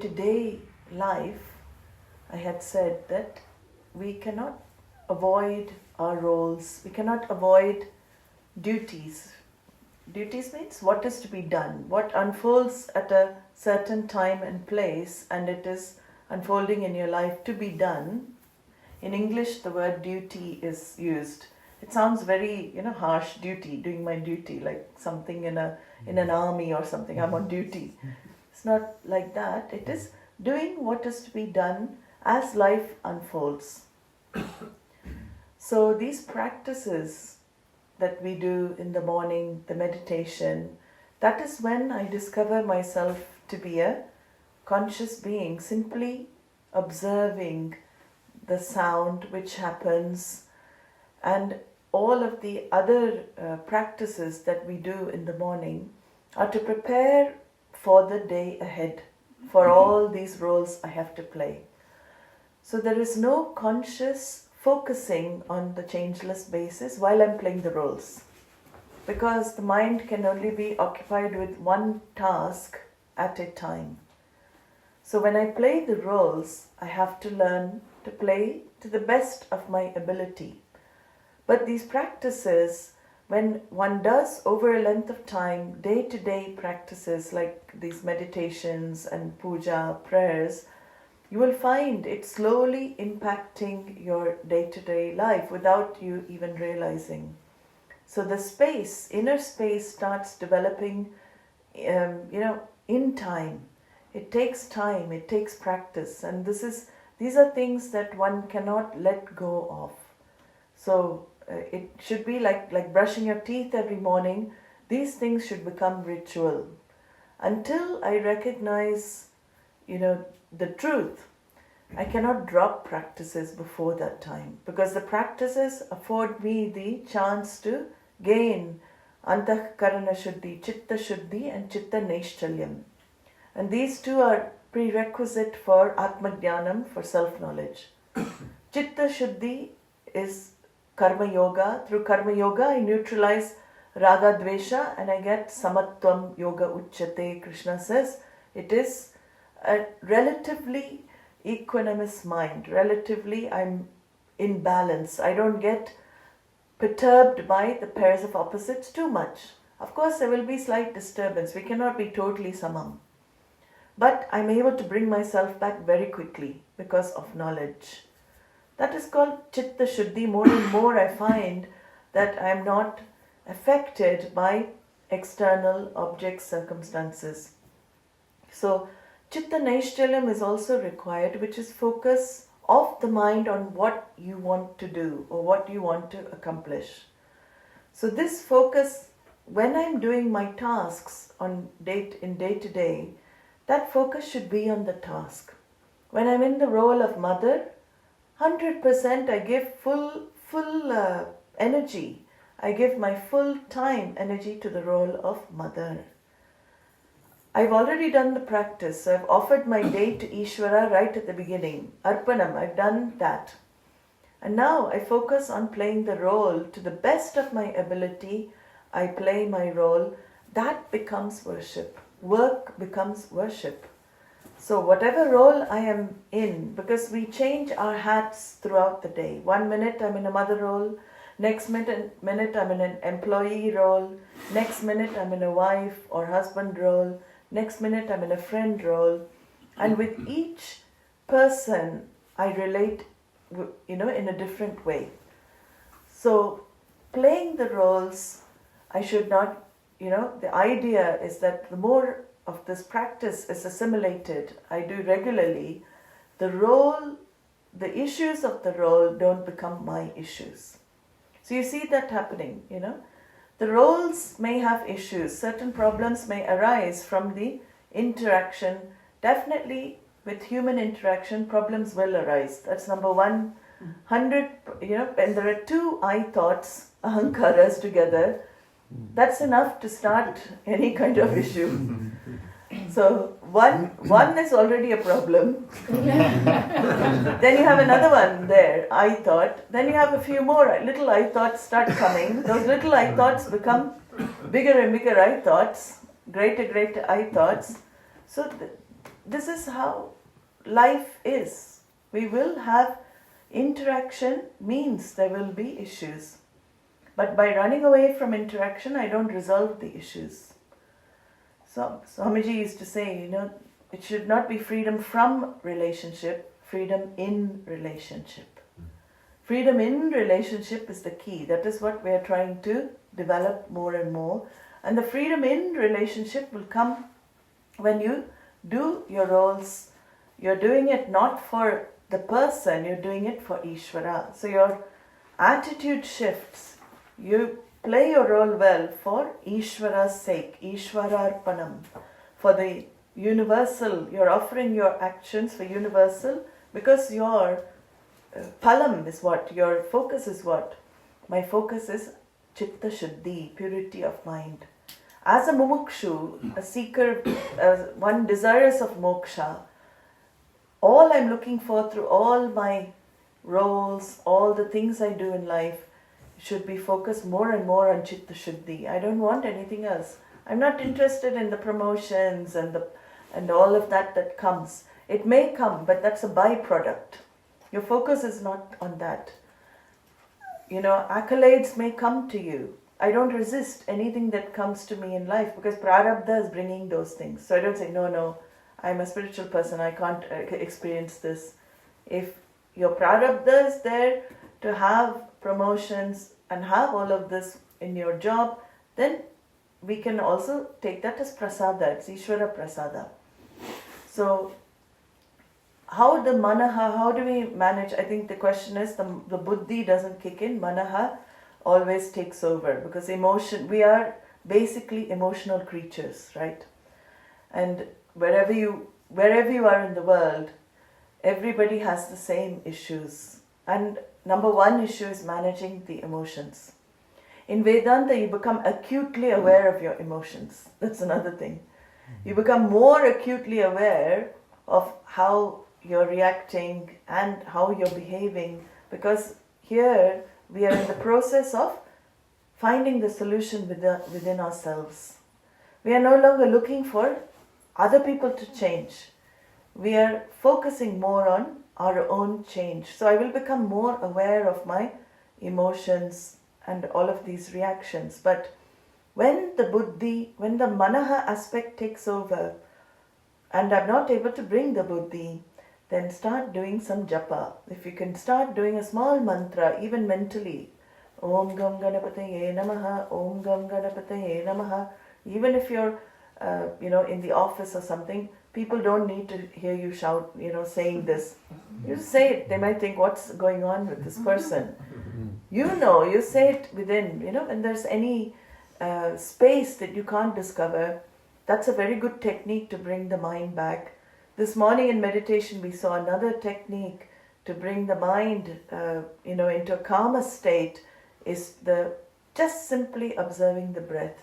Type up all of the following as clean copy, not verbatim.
day-to-day life, I had said that we cannot avoid our roles, we cannot avoid duties. Duties means what is to be done, what unfolds at a certain time and place, and it is unfolding in your life to be done. In English, the word duty is used. It sounds very, harsh, duty, doing my duty, like something in an army or something, I'm on duty. It's not like that. It is doing what is to be done as life unfolds. So these practices that we do in the morning, the meditation, that is when I discover myself to be a conscious being, simply observing the sound which happens, and all of the other practices that we do in the morning are to prepare for the day ahead, for all these roles I have to play. So there is no conscious focusing on the changeless basis while I'm playing the roles, because the mind can only be occupied with one task at a time. So when I play the roles, I have to learn to play to the best of my ability. But these practices, when one does over a length of time, day-to-day practices like these meditations and puja, prayers, you will find it slowly impacting your day-to-day life without you even realizing. So the space, inner space, starts developing, in time. It takes time, it takes practice, and these are things that one cannot let go of. So it should be like brushing your teeth every morning. These things should become ritual. Until I recognize, the truth, I cannot drop practices before that time, because the practices afford me the chance to gain antahkarana shuddhi, chitta shuddhi and chitta naishchalyam. And these two are prerequisite for atma jnanam, for self-knowledge. Chitta shuddhi is karma yoga. Through karma yoga I neutralize raga dvesha and I get samatvam yoga uchyate. Krishna says it is a relatively equanimous mind. Relatively I'm in balance. I don't get perturbed by the pairs of opposites too much. Of course there will be slight disturbance. We cannot be totally samam. But I'm able to bring myself back very quickly because of knowledge. That is called chitta shuddhi. More and more I find that I am not affected by external objects, circumstances. So chitta naishchalyam is also required, which is focus of the mind on what you want to do or what you want to accomplish. So this focus, when I'm doing my tasks in day to day, that focus should be on the task. When I'm in the role of mother, 100% I give full energy. I give my full time energy to the role of mother. I've already done the practice. I've offered my day to Ishvara right at the beginning. Arpanam, I've done that. And now I focus on playing the role to the best of my ability. I play my role. That becomes worship. Work becomes worship. So whatever role I am in, because we change our hats throughout the day. 1 minute I'm in a mother role, next minute I'm in an employee role, next minute I'm in a wife or husband role, next minute I'm in a friend role. And with each person I relate, in a different way. So playing the roles, I should not, the idea is that the more of this practice is assimilated, I do regularly, the issues of the role don't become my issues. So you see that happening, The roles may have issues. Certain problems may arise from the interaction. Definitely with human interaction, problems will arise. That's number one. 100, when there are two I thoughts, ahankaras together, that's enough to start any kind of issue. So one is already a problem. Then you have another one there, I thought. Then you have a few more little I thoughts start coming. Those little I thoughts become bigger and bigger I thoughts, greater I thoughts. So this is how life is. We will have interaction, means there will be issues. But by running away from interaction, I don't resolve the issues. So Swamiji used to say, it should not be freedom from relationship, freedom in relationship. Freedom in relationship is the key. That is what we are trying to develop more and more. And the freedom in relationship will come when you do your roles. You're doing it not for the person, you're doing it for Ishvara. So your attitude shifts. You play your role well for Ishvara's sake, Ishvararpanam, for the universal. You're offering your actions for universal because your palam is what? Your focus is what? My focus is chitta shuddhi, purity of mind. As a mumukshu, a seeker, one desirous of moksha, all I'm looking for through all my roles, all the things I do in life, should be focused more and more on chitta shuddhi. I don't want anything else. I'm not interested in the promotions and all of that comes. It may come, but that's a byproduct. Your focus is not on that. Accolades may come to you. I don't resist anything that comes to me in life because prarabdha is bringing those things. So I don't say, no, I'm a spiritual person, I can't experience this. If your prarabdha is there to have promotions and have all of this in your job, then we can also take that as prasada. It's Ishvara prasada. So how the manaha, how do we manage? I think the question is the buddhi doesn't kick in. Manaha always takes over because emotion, we are basically emotional creatures, right? And wherever you are in the world, everybody has the same issues. And number one issue is managing the emotions. In Vedānta, you become acutely aware of your emotions. That's another thing. You become more acutely aware of how you're reacting and how you're behaving, because here we are in the process of finding the solution within ourselves. We are no longer looking for other people to change. We are focusing more on our own change. So I will become more aware of my emotions and all of these reactions. But when the buddhi, when the manaha aspect takes over and I'm not able to bring the buddhi, then start doing some japa. If you can start doing a small mantra, even mentally, Om Gam Ganapataye Namaha, Om Gam Ganapataye Namaha. Even if you're, in the office or something, people don't need to hear you shout, saying this. You say it. They might think, what's going on with this person? You say it within, when there's any space that you can't discover, that's a very good technique to bring the mind back. This morning in meditation, we saw another technique to bring the mind, into a calmer state is just simply observing the breath.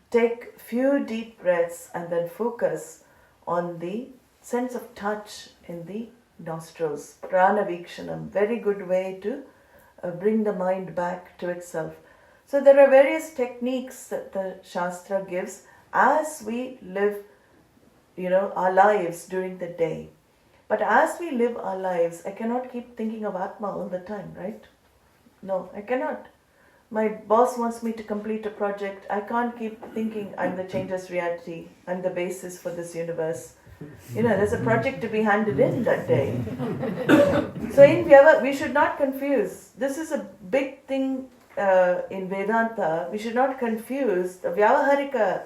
Take few deep breaths and then focus on the sense of touch in the nostrils. Prana Vikshanam, very good way to bring the mind back to itself. So there are various techniques that the Shastra gives as we live our lives during the day. But as we live our lives, I cannot keep thinking of Atma all the time, right? No, I cannot. My boss wants me to complete a project. I can't keep thinking I'm the changeless reality. I'm the basis for this universe. There's a project to be handed in that day. So in Vyava, we should not confuse. This is a big thing in Vedanta. We should not confuse the Vyavaharika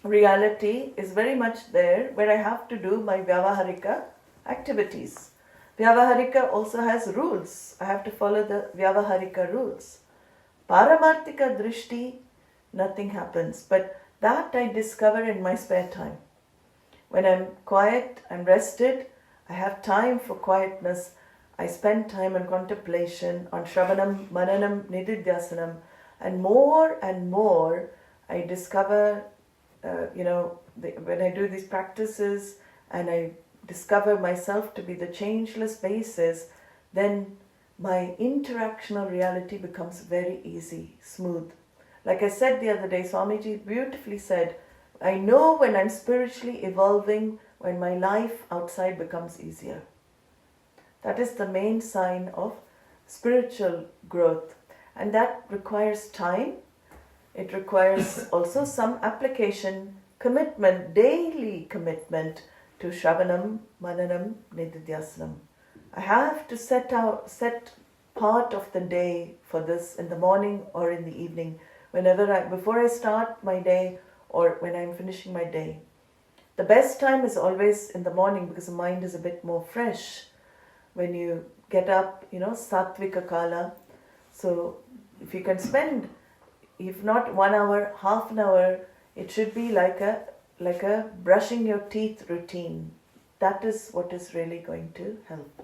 reality is very much there where I have to do my Vyavaharika activities. Vyavaharika also has rules. I have to follow the Vyavaharika rules. Paramartika drishti, nothing happens. But that I discover in my spare time. When I'm quiet, I'm rested, I have time for quietness. I spend time on contemplation, on shravanam, mananam, nididhyasanam. And more I discover when I do these practices and I discover myself to be the changeless basis, then my interactional reality becomes very easy, smooth. Like I said the other day, Swamiji beautifully said, I know when I'm spiritually evolving when my life outside becomes easier. That is the main sign of spiritual growth. And that requires time. It requires also some application, commitment, daily commitment to Shravanam, Mananam, Nididhyasanam. I have to set part of the day for this in the morning or in the evening, before I start my day or when I'm finishing my day. The best time is always in the morning because the mind is a bit more fresh. When you get up, Sattvika Kala. So if you can spend, if not 1 hour, half an hour, it should be like a brushing your teeth routine. That is what is really going to help.